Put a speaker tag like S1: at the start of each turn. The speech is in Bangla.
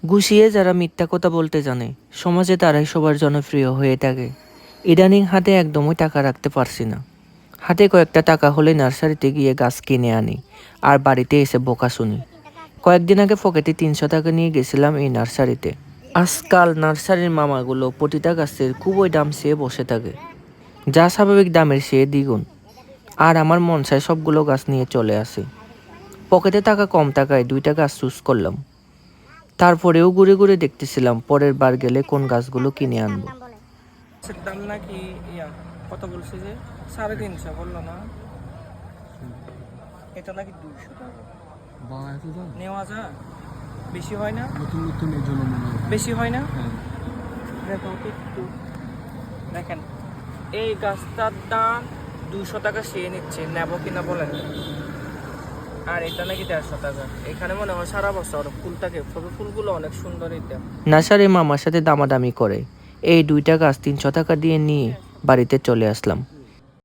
S1: গুছিয়ে যারা মিথ্যা কথা বলতে জানে সমাজে তারাই সবার জনপ্রিয় হয়ে থাকে। ইদানিং হাতে একদমই টাকা রাখতে পারছি না। হাতে কয়েকটা টাকা হলে নার্সারিতে গিয়ে গাছ কিনে আনি আর বাড়িতে এসে বোকা শুনি। কয়েকদিন আগে পকেটে 300 টাকা নিয়ে গেছিলাম এই নার্সারিতে। আজকাল নার্সারির মামাগুলো প্রতিটা গাছের খুবই দাম চেয়ে বসে থাকে, যা স্বাভাবিক দামের চেয়ে দ্বিগুণ। আর আমার মন চায় সবগুলো গাছ নিয়ে চলে আসে। পকেটে টাকা কম টাকায় 2টা গাছ চুজ করলাম। তারপরেও ঘুরে ঘুরে দেখতেছিলাম পরের বার গেলে কোন গাছগুলো কিনে আনবো।
S2: গাছের দাম নাকি কত বলছে যে 350 বললো না? এটা নাকি 200 টাকা নেওয়া যায়। বেশি হয় না?
S3: নতুন নতুন এই জন্য মনে হয়
S2: বেশি হয় না?
S3: হ্যাঁ।
S2: দেখো একটু দেখেন, এই গাছটার দাম 200 টাকা সে নিচ্ছে, নেবো কিনা বলেন? আর এটা নাকি 150 টাকা। এখানে মনে হয় সারা বছর ফুল থাকে, তবে ফুলগুলো অনেক সুন্দর। এটা
S1: নার্সারির মামার সাথে দামাদামি করে এই 2টা গাছ 300 টাকা দিয়ে নিয়ে বাড়িতে চলে আসলাম।